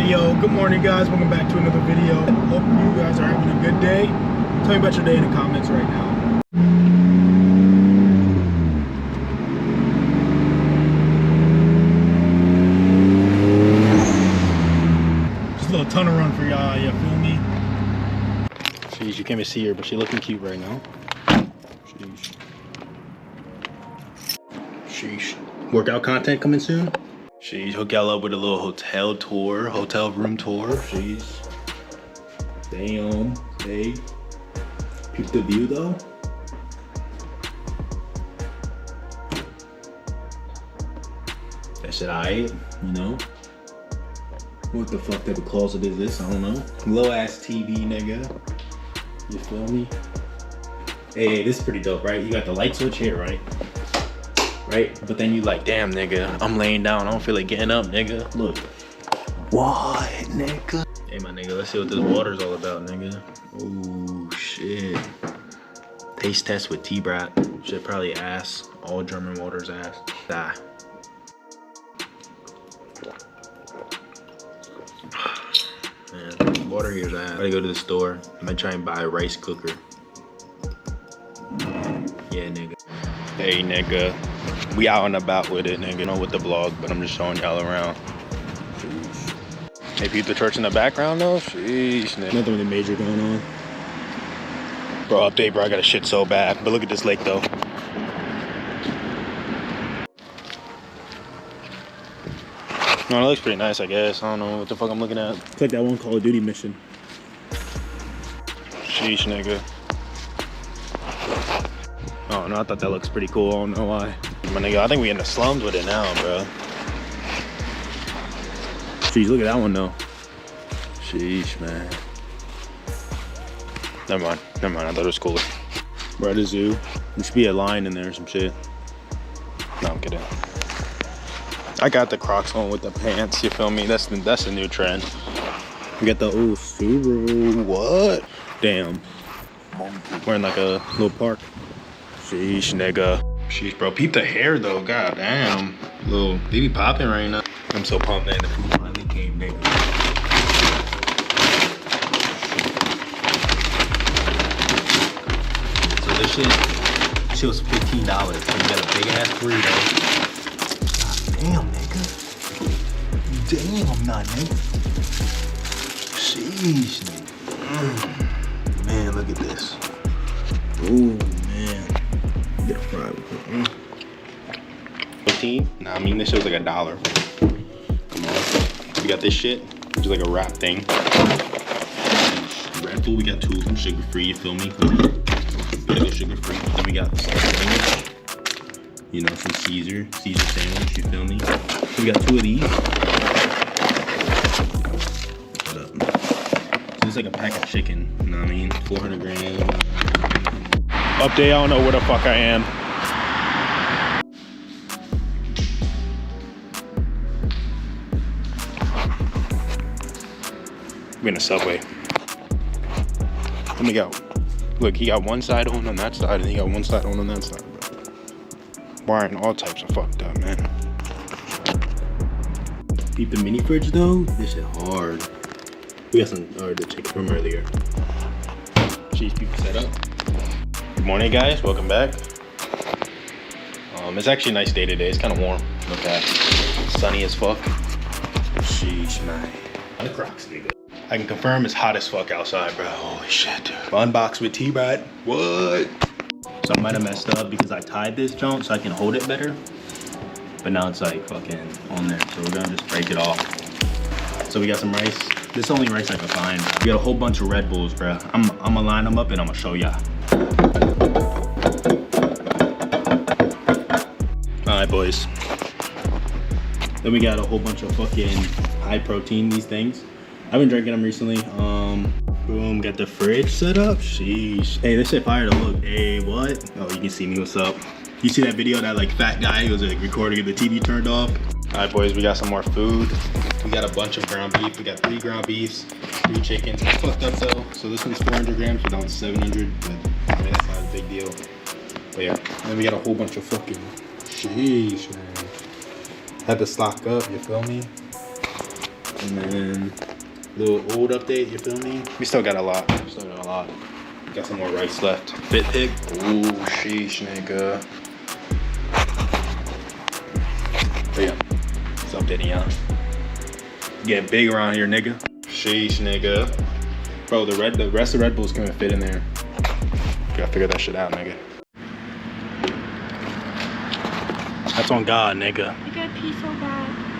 Hey yo, good morning guys, welcome back to another video. Hope you guys are having a good day. Tell me about your day in the comments right now. Just a little tunnel run for y'all, you feel me? Jeez, you can't even see her, but she looking cute right now. Sheesh. Sheesh. Workout content coming soon? Sheesh, hook y'all up with a little hotel tour, hotel room tour. Sheesh. Damn. Hey. Peep the view though. That shit aight, you know? What the fuck type of closet is this? I don't know. Low ass TV, nigga. You feel me? Hey, this is pretty dope, right? You got the light switch here, right? Right? But then you like, damn, nigga, I'm laying down. I don't feel like getting up, nigga. Look. What, nigga? Hey, my nigga, let's see what this water's all about, nigga. Oh, shit. Taste test with T-Brat. Shit, probably ass. All German water's ass. Ah. Man, water here's ass. I gotta go to the store. I might try and buy a rice cooker. Yeah, nigga. Hey, nigga. We out and about with it, nigga. You know, with the vlog, but I'm just showing y'all around. Sheesh. Hey, peep the church in the background, though? Sheesh, nigga. Nothing really major going on. Bro, update, bro. I got a shit so bad. But look at this lake, though. No, it looks pretty nice, I guess. I don't know what the fuck I'm looking at. It's like that one Call of Duty mission. Sheesh, nigga. Oh, no, I thought that looks pretty cool. I don't know why. My nigga, I think we in the slums with it now, bro. Jeez, look at that one, though. Sheesh, man. Never mind. I thought it was cooler. We're at a zoo. There should be a lion in there or some shit. No, I'm kidding. I got the Crocs on with the pants, you feel me? That's the new trend. We got the old Subaru. What? Damn. We're in like a little park. Sheesh, nigga. Sheesh, bro. Peep the hair, though. God damn. Little, they be popping right now. I'm so pumped, man. The food finally came, nigga. So this shit was $15. You got a big ass burrito. God damn, nigga. Damn, not nigga. Sheesh, nigga. Man, look at this. Ooh, man. Get a fry with it. 15? Nah, I mean, this shit was like $1. Come on. We got this shit, which is like a wrap thing. Red Bull, we got 2 of them, sugar free, you feel me? Gotta go sugar free. Then we got some sandwich. You know, some Caesar sandwich, you feel me? We got 2 of these. So it's like a pack of chicken, you know what I mean? 400 grams. Update, I don't know where the fuck I am. We're in a Subway. Let me go. Look, he got one side on that side, and he got one side on that side, bro. Wiring all types of fucked up, man. Peep the mini fridge though. This shit hard. We got some the chicken from earlier. Cheese people set up. Good morning, guys. Welcome back. It's actually a nice day today. It's kind of warm. Look at it. Sunny as fuck. Sheesh, man. The Crocs, nigga. I can confirm it's hot as fuck outside, bro. Holy shit, dude. Unboxed with T-Brat. What? So I might have messed up because I tied this junk so I can hold it better. But now it's like fucking on there. So we're gonna just break it off. So we got some rice. This is the only rice I could find. We got a whole bunch of Red Bulls, bro. I'm gonna line them up and I'm gonna show y'all. Alright, boys. Then we got a whole bunch of fucking high protein, these things. I've been drinking them recently. Boom, got the fridge set up. Sheesh. Hey, this shit fire to look. Hey, what? Oh, you can see me, what's up? You see that video, that like fat guy who was like recording and the TV turned off? Alright, boys, we got some more food. We got a bunch of ground beef. We got 3 ground beefs, 3 chickens. It's fucked up though. So this one's 400 grams, so that one's 700. But I mean, that's not a big deal. But yeah, and then we got a whole bunch of fucking sheesh, man. Had to stock up, you feel me? And then little old update, you feel me? We still got a lot. Got some more rice left. Fit pick. Ooh, sheesh, nigga. But yeah, it's updating y'all. Get big around here, nigga. Sheesh, nigga. Bro, the rest of Red Bulls can't fit in there. Gotta figure that shit out, nigga. That's on God, nigga. I gotta pee so bad.